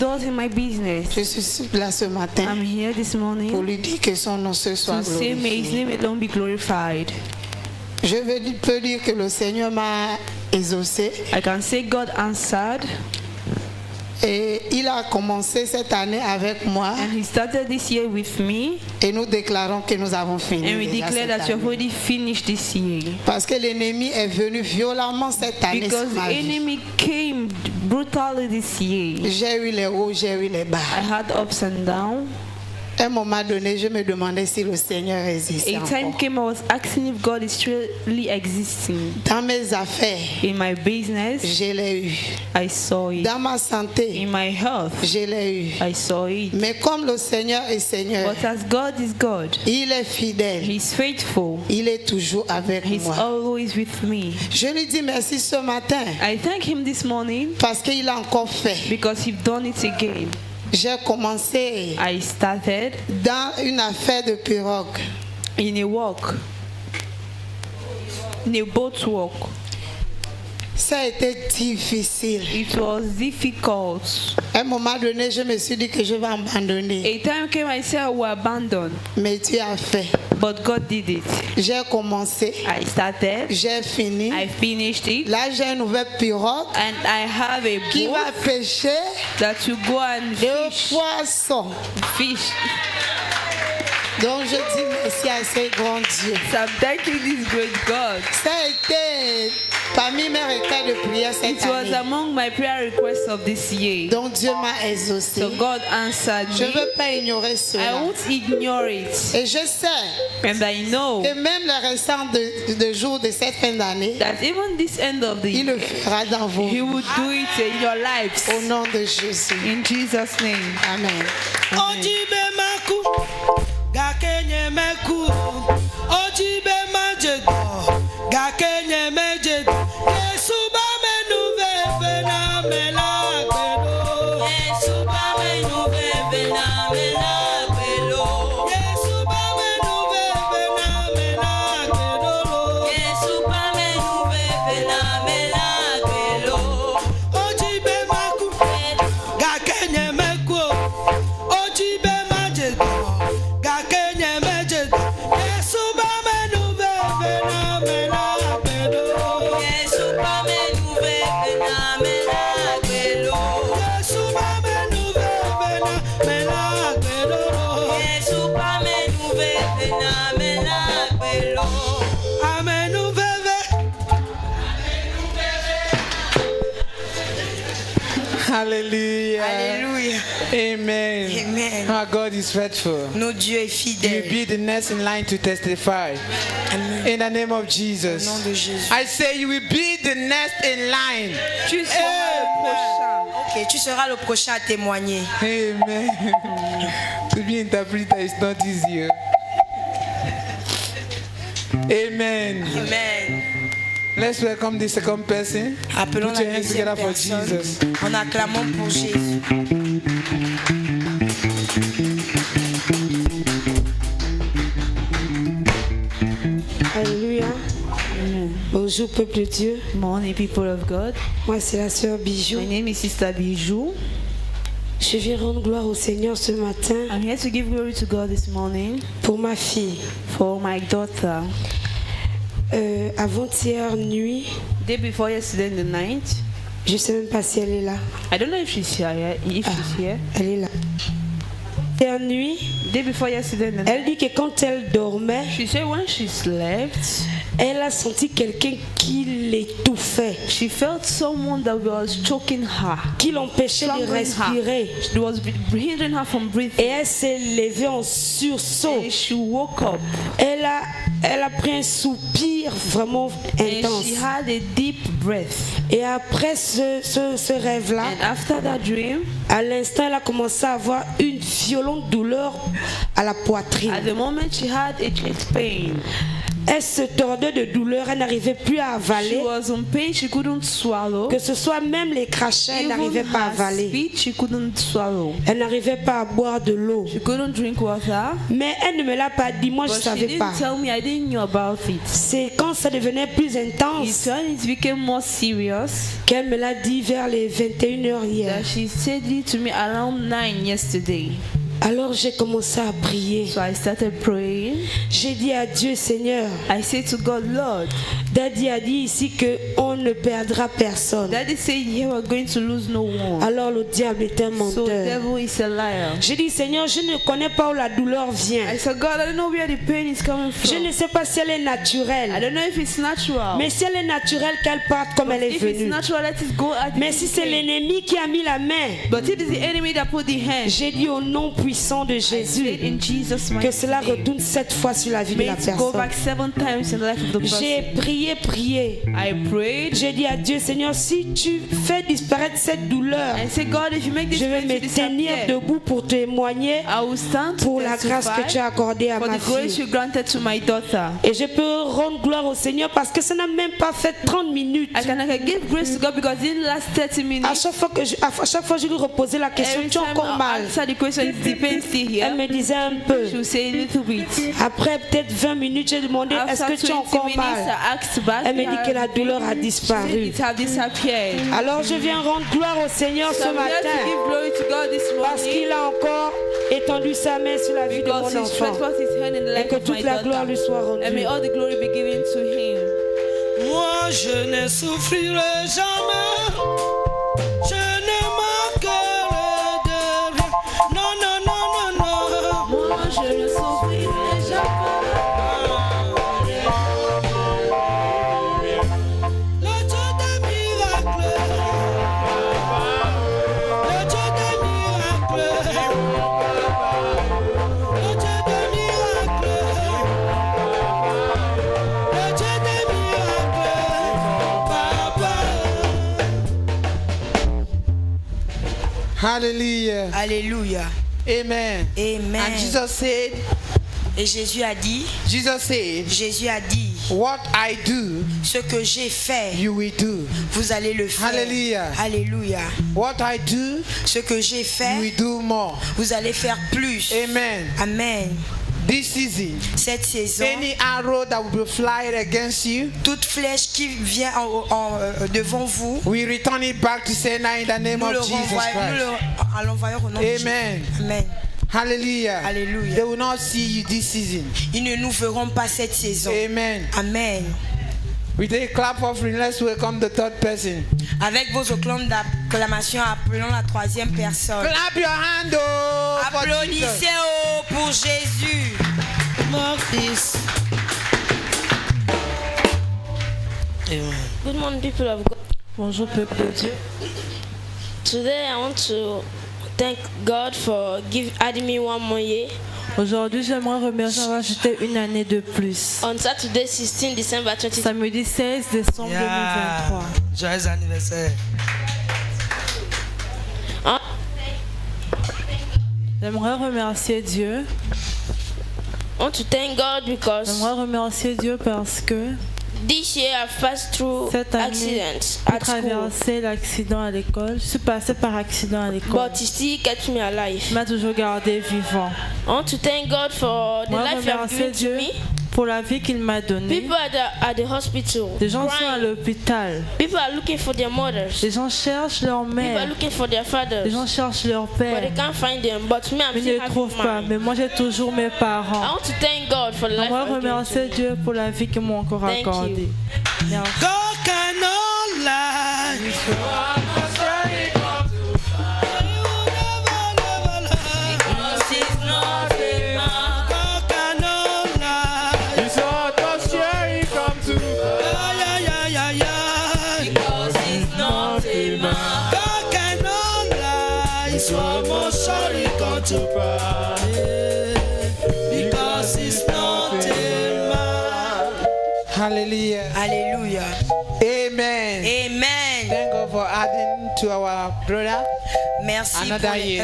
doors in my business. Je suis là ce matin I'm here this pour morning lui dire que son nom ce soit to say may His glorifié. name alone be glorified. Je peux dire que le Seigneur m'a exaucé I can say God answered, et il a commencé cette année avec moi and He started this year with me, et nous déclarons que nous avons fini and we déjà declare cette that you've année. already finished this year. Parce que l'ennemi est venu violemment cette année Because sur the ma vie. enemy came brutally this year. J'ai eu les hauts, j'ai eu les bas. I had ups and downs. À un moment donné, je me demandais si le Seigneur existait A time encore. came I was asking if God is really existing. Dans mes affaires, In my business, je l'ai eu. I saw it. Dans ma santé, In my health, je l'ai eu. I saw it. Mais comme le Seigneur est Seigneur, But as God is God, il est fidèle. He's faithful. Il est toujours avec He's moi. always with me. Je lui dis merci ce matin I thank Him this morning parce qu'il a encore fait. because He's done it again. J'ai commencé I started dans une affaire de pirogue. in a walk, in a boat walk. Ça a été difficile. It was difficult. À un moment donné, je me suis dit que je vais abandonner. A time came I said I will abandon, Mais Dieu a fait. but God did it. J'ai commencé, I started, j'ai fini. I finished it, Là, j'ai une nouvelle pirogue and I have a qui boat va pêcher that you go and de poissons. fish. Donc, je dis merci à ce grand Dieu. So I'm thanking this great God. Ça a été parmi mes requêtes de prière cette It was année. among my prayer requests of this year. Donc, Dieu m'a exaucé. So God answered Je ne me. veux pas ignorer I cela. won't ignore it. Et je sais And I know que même les restants de jours de cette fin d'année, that even this end of the il year, le fera dans vos He vies. will do it in your lives. Au nom de Jésus. In Jesus' name. Amen. Ojibe maku, gakenye meku. Ojibe majego, gakenye mejego. Yesu ba menu bebe na melagelo. Yesu ba menu bebe na melagelo. Yesu ba menu bebe na melagelo. Yesu ba menu bebe na melagelo. Ojibe maku, gakenye meku. Ojibe majego, gakenye mejego. Yesu ba menu bebe na melagelo. Yesu ba menu bebe na melagelo. Yesu ba menu bebe na melagelo. Yesu ba menu bebe na melagelo. Amenu bebe. Hallelujah. Alléluia. Amen. Amen. Our God is faithful. Notre Dieu est You fidèle. be the next in line to testify. Amen. In the name of Au Jesus. nom de Jésus. I say you will be the next in line. Tu seras le prochain. Ok, tu seras le prochain à témoigner. Amen. To be interpreter is not easy. Amen. Amen. Let's welcome the second person. Appelons Put la your hands deuxième together for personne Jesus. en acclamant pour Jésus. Alléluia. Bonjour peuple de Dieu. Morning, people of God. Moi c'est la sœur Bijou. My name is Sister Bijou. Je viens rendre gloire au Seigneur ce matin I'm here to give glory to God this morning pour ma fille. for my daughter. Avant-hier nuit, Day before yesterday in the night, je sais même pas si elle est là. I don't know if she's here yet. If she's here. Elle est là. Hier nuit, Day before yesterday in the elle night, dit que quand elle dormait, she said when she slept, elle a senti quelqu'un qui l'étouffait, she felt someone that was choking her, qui l'empêchait de strangling respirer. her. It was hindering her from Et breathing. elle s'est levée en sursaut. And she woke up Elle a pris un soupir vraiment and intense. she had a deep breath. Et après ce rêve-là, And after that dream, à l'instant, elle a commencé à avoir une violente douleur à la poitrine. at the moment she had a chest pain. Elle se tordait de douleur, elle n'arrivait plus à She avaler. was in pain, she couldn't swallow. Que ce soit même les crachats, elle n'arrivait Even pas à her avaler. speech, she couldn't swallow. Elle n'arrivait pas à boire de l'eau. She couldn't drink water. Mais elle ne me l'a pas dit, moi je ne But she savais pas. didn't tell me, I didn't know about it. C'est quand ça devenait plus intense It's when it became more serious qu'elle me l'a dit vers les 21h hier. that she said it to me around 9 yesterday. Alors j'ai commencé à prier. So I started praying. J'ai dit à Dieu, Seigneur, I said to God, Lord, Daddy a dit ici qu'on ne perdra personne. Daddy said here we're going to lose no one. Alors le diable est un So the menteur. devil is a liar. J'ai dit, Seigneur, je ne connais pas où la douleur vient. I said, God, I don't know where the pain is coming Je from. ne sais pas si elle est I naturelle. don't know if it's natural. Mais si elle est naturelle, qu'elle parte comme elle est If it's venue. natural, let it go at Mais si c'est l'ennemi qui a mis la main, But it is the enemy that put the hand. j'ai dit au nom puissant de Jésus In Jesus' que mighty cela name. retourne 7 fois sur la vie de May la it go personne. back 7 times in the life of the person. J'ai prié. I prayed. J'ai dit à Dieu, Seigneur, si tu fais disparaître cette douleur, I said, God, if you make this je vais pain me to tenir disappear, debout pour témoigner I will stand to pour la grâce que tu testify as accordée à for ma the grace fille. you granted to my daughter. Et je peux rendre gloire au Seigneur parce que ça n'a même pas fait 30 minutes. I can give grace to God because it didn't last 30 À minutes. chaque fois, je lui reposais la question, Every tu as time encore I mal? answer the question, is the pain still Elle here? me disait un peu. She will say a little bit. Après peut-être 20 minutes, j'ai demandé, est-ce After que tu as 20 encore minutes, mal? I asked back. Elle me dit que la douleur a She said disparu. it had disappeared. Alors je viens rendre gloire au Seigneur So ce I'm here to matin give glory to God this parce morning qu'il a encore étendu sa main sur la vie de because mon He enfant. stretched forth His hand in the Et life que of my toute la gloire lui daughter. soit And may rendue. all the glory be given to Him. Moi je ne souffrirai jamais, je ne manquerai de rien. Non, non, non, non, non. Moi, je ne souffrirai jamais. Le Dieu des miracles, le Dieu des miracles, le Dieu des miracles, le Dieu des miracles, Papa. Hallelujah. Alléluia. Amen. Amen. And Jesus said, Et Jésus a dit, Jésus a dit, what I do, ce que j'ai fait, you will do. vous allez le faire. Alléluia. Alléluia. What I do, Ce que j'ai you fait, will do more. vous allez faire plus. Amen. Amen. This season, Cette saison, any arrow that will be fired against you, toute flèche qui vient devant vous, we return it back to Satan in the name nous of le Jesus renvoyons, Christ. l'envoyons au nom de Jésus. Amen. Amen. Hallelujah. Alléluia. They will not see you this season. Ils ne nous verront pas cette saison. Amen. Amen. With a clap offering, let's welcome the third person. Avec vos acclamations d'acclamation, appelons la troisième personne. Clap your hand, oh, for Jesus. Applaudissez pour Jésus. Mon fils. Good morning, people of God. Bonjour, peuple de Dieu. Today, I want to thank God for adding me one more year. Aujourd'hui, j'aimerais remercier d'avoir ajouté une année de plus. On Saturday, 16 December 2020, Samedi 16 décembre 2023. Joyeux anniversaire. J'aimerais remercier Dieu. I want to thank God because J'aimerais remercier Dieu parce que this year I've passed through cette année, accidents j'ai at school, traversé l'accident à l'école. Je suis passée par accident à l'école. but He still kept me alive. Il m'a toujours gardé vivant. I want to thank God for the Moi, life you have remercier given to Dieu me. pour la vie qu'il m'a donnée. People at the hospital, Des gens sont à crying. l'hôpital. People are looking for their mothers. Les gens cherchent leur People are mère. looking for their fathers. Les gens cherchent leur But they père. can't find them. But me, I'm Mais ils still ne les having trouvent pas. mine. Mais moi, j'ai toujours mes I parents. want to thank God for the life J'aimerais I've given to remercier me. Dieu pour la vie qu'ils m'ont encore Thank accordée. Merci. God cannot lie. He will never, never lie. Because He's not a man. God cannot lie. Yeah, yeah, yeah, yeah. Because He's not a man. God cannot lie. It's almost surely come to pass. Because He's not a man. Hallelujah. Alléluia. Amen. Amen. Thank God for adding to our brother Merci another pour year.